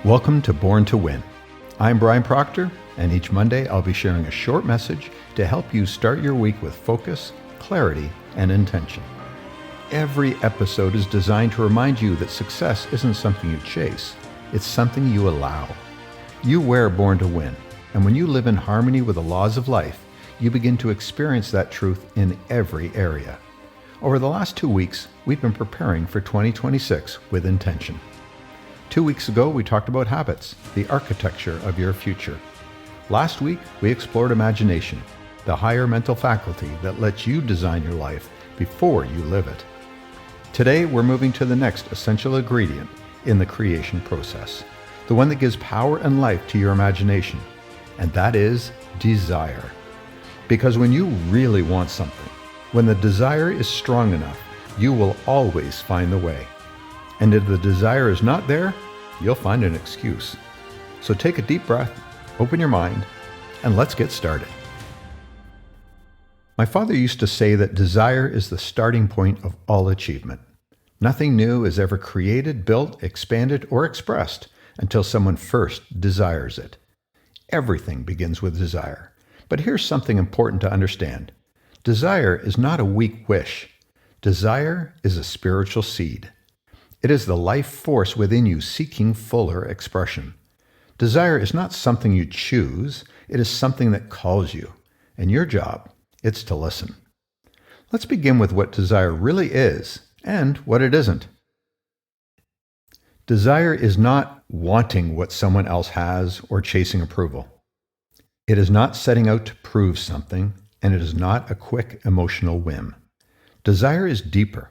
Welcome to Born to Win. I'm Brian Proctor, and each Monday I'll be sharing a short message to help you start your week with focus, clarity, and intention. Every episode is designed to remind you that success isn't something you chase, it's something you allow. You were born to win, and when you live in harmony with the laws of life, you begin to experience that truth in every area. Over the last 2 weeks, we've been preparing for 2026 with intention. 2 weeks ago, we talked about habits, the architecture of your future. Last week, we explored imagination, the higher mental faculty that lets you design your life before you live it. Today, we're moving to the next essential ingredient in the creation process, the one that gives power and life to your imagination, and that is desire. Because when you really want something, when the desire is strong enough, you will always find the way. And if the desire is not there, you'll find an excuse. So take a deep breath, open your mind, and let's get started. My father used to say that desire is the starting point of all achievement. Nothing new is ever created, built, expanded, or expressed until someone first desires it. Everything begins with desire. But here's something important to understand. Desire is not a weak wish. Desire is a spiritual seed. It is the life force within you seeking fuller expression. Desire is not something you choose, it is something that calls you. And your job, it's to listen. Let's begin with what desire really is and what it isn't. Desire is not wanting what someone else has or chasing approval. It is not setting out to prove something, and it is not a quick emotional whim. Desire is deeper.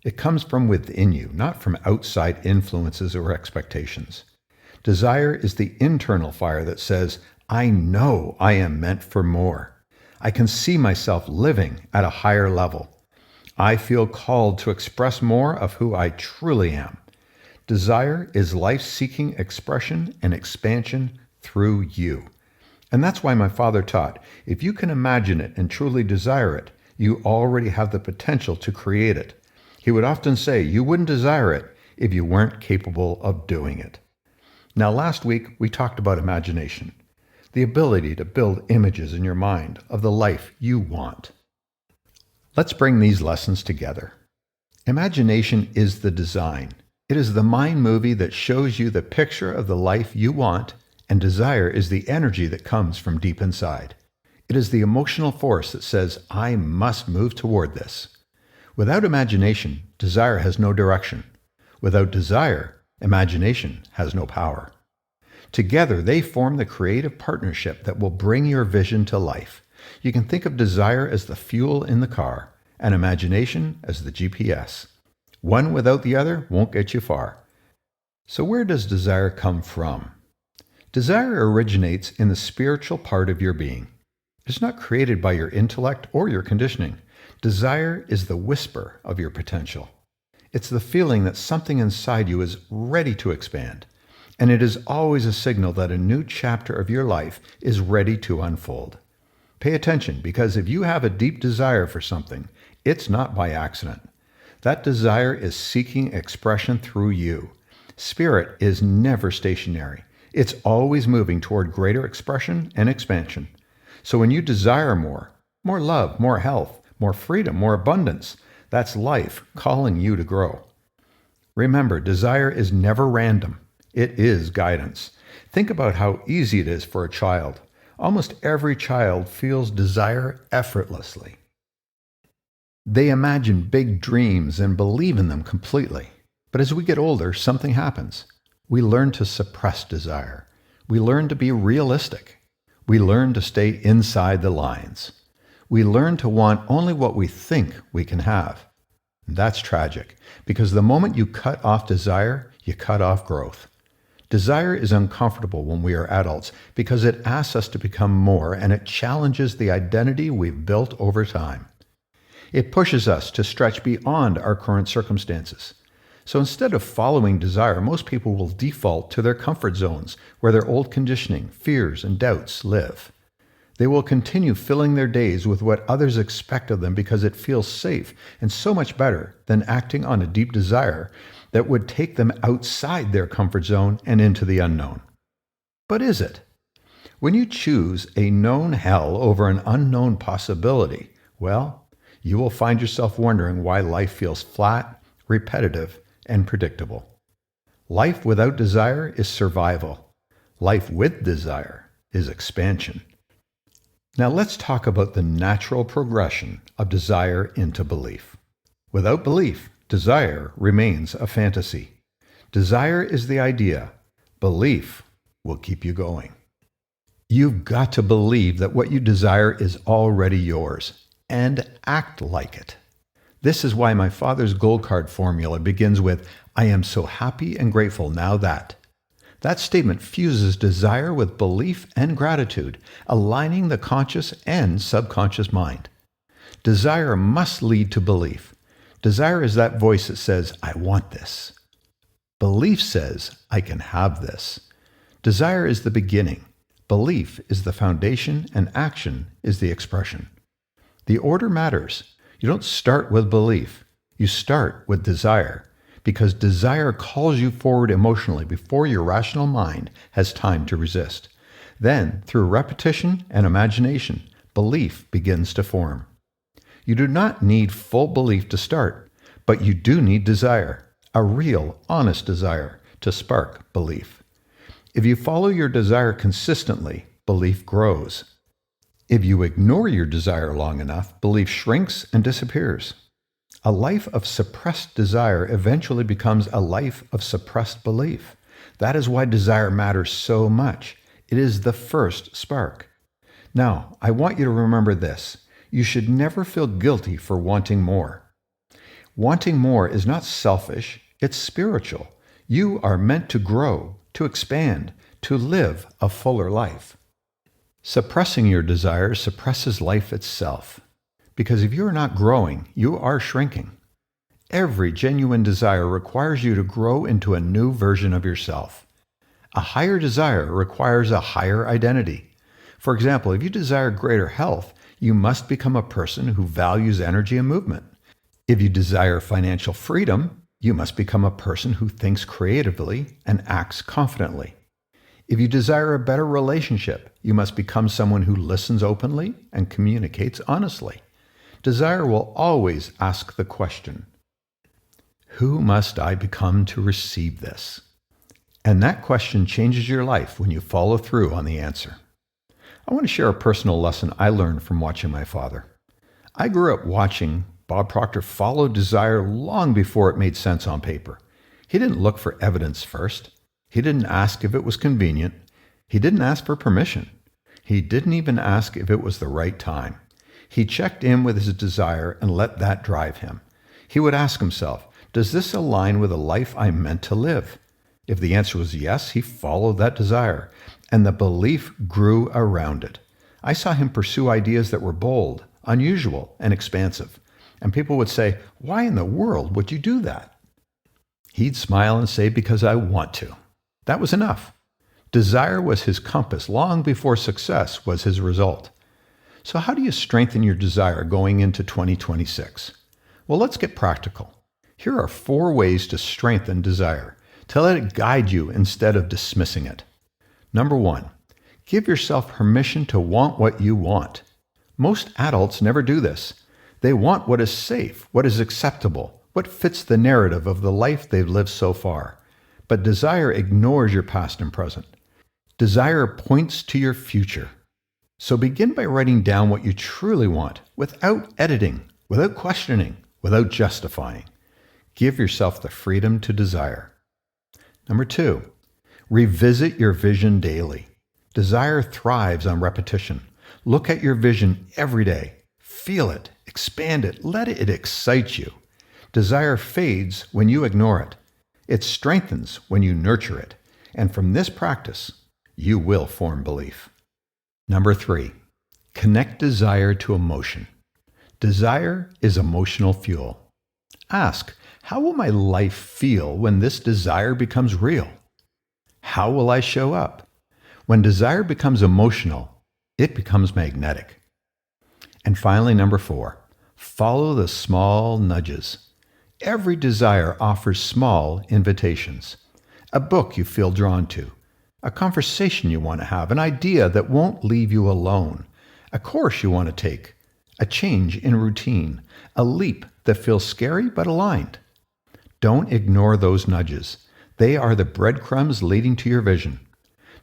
It comes from within you, not from outside influences or expectations. Desire is the internal fire that says, I know I am meant for more. I can see myself living at a higher level. I feel called to express more of who I truly am. Desire is life-seeking expression and expansion through you. And that's why my father taught, if you can imagine it and truly desire it, you already have the potential to create it. He would often say you wouldn't desire it if you weren't capable of doing it. Now, last week, we talked about imagination, the ability to build images in your mind of the life you want. Let's bring these lessons together. Imagination is the design. It is the mind movie that shows you the picture of the life you want, and desire is the energy that comes from deep inside. It is the emotional force that says, I must move toward this. Without imagination, desire has no direction. Without desire, imagination has no power. Together, they form the creative partnership that will bring your vision to life. You can think of desire as the fuel in the car, and imagination as the GPS. One without the other won't get you far. So where does desire come from? Desire originates in the spiritual part of your being. It's not created by your intellect or your conditioning. Desire is the whisper of your potential. It's the feeling that something inside you is ready to expand, and it is always a signal that a new chapter of your life is ready to unfold. Pay attention, because if you have a deep desire for something, it's not by accident. That desire is seeking expression through you. Spirit is never stationary. It's always moving toward greater expression and expansion. So when you desire more love, more health, more freedom, more abundance, that's life calling you to grow. Remember, desire is never random. It is guidance. Think about how easy it is for a child. Almost every child feels desire effortlessly. They imagine big dreams and believe in them completely. But as we get older, something happens. We learn to suppress desire. We learn to be realistic. We learn to stay inside the lines. We learn to want only what we think we can have. That's tragic, because the moment you cut off desire, you cut off growth. Desire is uncomfortable when we are adults because it asks us to become more, and it challenges the identity we've built over time. It pushes us to stretch beyond our current circumstances. So instead of following desire, most people will default to their comfort zones where their old conditioning, fears, and doubts live. They will continue filling their days with what others expect of them because it feels safe and so much better than acting on a deep desire that would take them outside their comfort zone and into the unknown. But is it? When you choose a known hell over an unknown possibility, well, you will find yourself wondering why life feels flat, repetitive, and predictable. Life without desire is survival. Life with desire is expansion. Now let's talk about the natural progression of desire into belief. Without belief, desire remains a fantasy. Desire is the idea. Belief will keep you going. You've got to believe that what you desire is already yours and act like it. This is why my father's gold card formula begins with, "I am so happy and grateful now that." That statement fuses desire with belief and gratitude, aligning the conscious and subconscious mind. Desire must lead to belief. Desire is that voice that says, "I want this." Belief says, "I can have this." Desire is the beginning. Belief is the foundation, and action is the expression. The order matters. You don't start with belief. You start with desire, because desire calls you forward emotionally before your rational mind has time to resist. Then, through repetition and imagination, belief begins to form. You do not need full belief to start, but you do need desire, a real, honest desire, to spark belief. If you follow your desire consistently, belief grows. If you ignore your desire long enough, belief shrinks and disappears. A life of suppressed desire eventually becomes a life of suppressed belief. That is why desire matters so much. It is the first spark. Now, I want you to remember this. You should never feel guilty for wanting more. Wanting more is not selfish, it's spiritual. You are meant to grow, to expand, to live a fuller life. Suppressing your desire suppresses life itself. Because if you are not growing, you are shrinking. Every genuine desire requires you to grow into a new version of yourself. A higher desire requires a higher identity. For example, if you desire greater health, you must become a person who values energy and movement. If you desire financial freedom, you must become a person who thinks creatively and acts confidently. If you desire a better relationship, you must become someone who listens openly and communicates honestly. Desire will always ask the question, who must I become to receive this? And that question changes your life when you follow through on the answer. I want to share a personal lesson I learned from watching my father. I grew up watching Bob Proctor follow desire long before it made sense on paper. He didn't look for evidence first. He didn't ask if it was convenient. He didn't ask for permission. He didn't even ask if it was the right time. He checked in with his desire and let that drive him. He would ask himself, does this align with a life I'm meant to live? If the answer was yes, he followed that desire, and the belief grew around it. I saw him pursue ideas that were bold, unusual, and expansive. And people would say, why in the world would you do that? He'd smile and say, because I want to. That was enough. Desire was his compass long before success was his result. So how do you strengthen your desire going into 2026? Well, let's get practical. Here are 4 ways to strengthen desire, to let it guide you instead of dismissing it. Number 1, give yourself permission to want what you want. Most adults never do this. They want what is safe, what is acceptable, what fits the narrative of the life they've lived so far. But desire ignores your past and present. Desire points to your future. So begin by writing down what you truly want without editing, without questioning, without justifying. Give yourself the freedom to desire. Number 2, revisit your vision daily. Desire thrives on repetition. Look at your vision every day. Feel it, expand it, let it excite you. Desire fades when you ignore it. It strengthens when you nurture it. And from this practice, you will form belief. Number 3, connect desire to emotion. Desire is emotional fuel. Ask, how will my life feel when this desire becomes real? How will I show up? When desire becomes emotional, it becomes magnetic. And finally, number 4, follow the small nudges. Every desire offers small invitations. A book you feel drawn to, a conversation you want to have, an idea that won't leave you alone, a course you want to take, a change in routine, a leap that feels scary but aligned. Don't ignore those nudges. They are the breadcrumbs leading to your vision.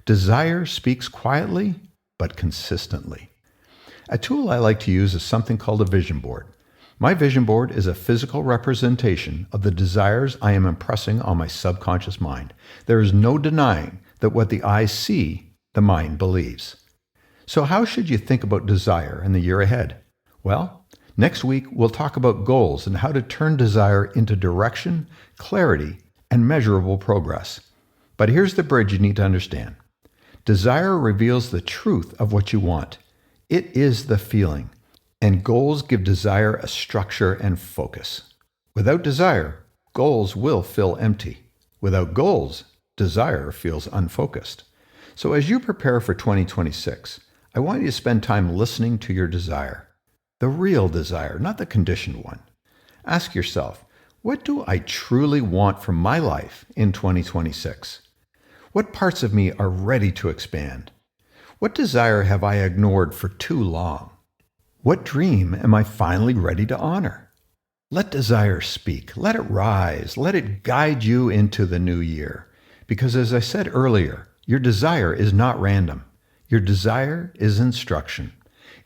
Desire speaks quietly but consistently. A tool I like to use is something called a vision board. My vision board is a physical representation of the desires I am impressing on my subconscious mind. There is no denying that what the eyes see, the mind believes. So how should you think about desire in the year ahead? Well, next week we'll talk about goals and how to turn desire into direction, clarity, and measurable progress. But here's the bridge you need to understand. Desire reveals the truth of what you want. It is the feeling. And goals give desire a structure and focus. Without desire, goals will feel empty. Without goals, desire feels unfocused. So as you prepare for 2026, I want you to spend time listening to your desire. The real desire, not the conditioned one. Ask yourself, what do I truly want from my life in 2026? What parts of me are ready to expand? What desire have I ignored for too long? What dream am I finally ready to honor? Let desire speak. Let it rise. Let it guide you into the new year. Because as I said earlier, your desire is not random. Your desire is instruction.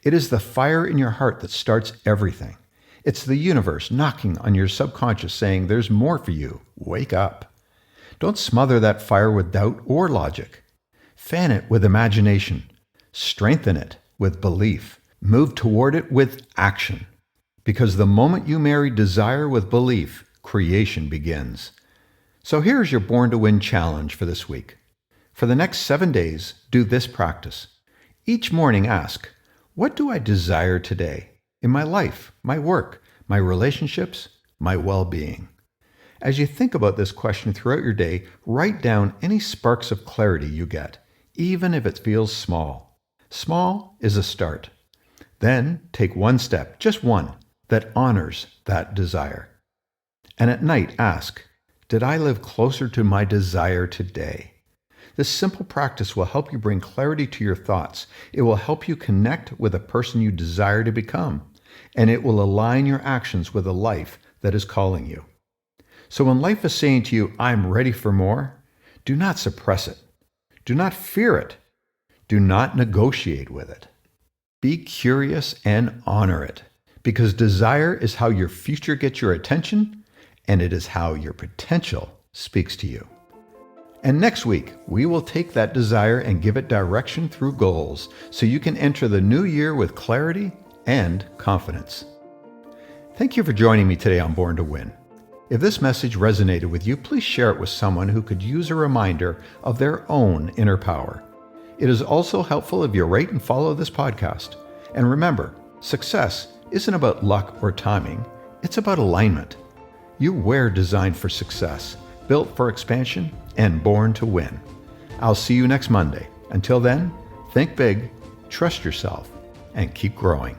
It is the fire in your heart that starts everything. It's the universe knocking on your subconscious saying, there's more for you. Wake up. Don't smother that fire with doubt or logic. Fan it with imagination. Strengthen it with belief. Move toward it with action. Because the moment you marry desire with belief, creation begins. So here's your Born to Win challenge for this week. For the next 7 days, do this practice. Each morning ask, what do I desire today in my life, my work, my relationships, my well-being? As you think about this question throughout your day, write down any sparks of clarity you get, even if it feels small. Small is a start. Then take one step, just one, that honors that desire. And at night ask, did I live closer to my desire today? This simple practice will help you bring clarity to your thoughts. It will help you connect with a person you desire to become. And it will align your actions with a life that is calling you. So when life is saying to you, I'm ready for more, do not suppress it. Do not fear it. Do not negotiate with it. Be curious and honor it, because desire is how your future gets your attention, and it is how your potential speaks to you. And next week, we will take that desire and give it direction through goals, so you can enter the new year with clarity and confidence. Thank you for joining me today on Born to Win. If this message resonated with you, please share it with someone who could use a reminder of their own inner power. It is also helpful if you rate and follow this podcast. And remember, success isn't about luck or timing, it's about alignment. You were designed for success, built for expansion, and born to win. I'll see you next Monday. Until then, think big, trust yourself, and keep growing.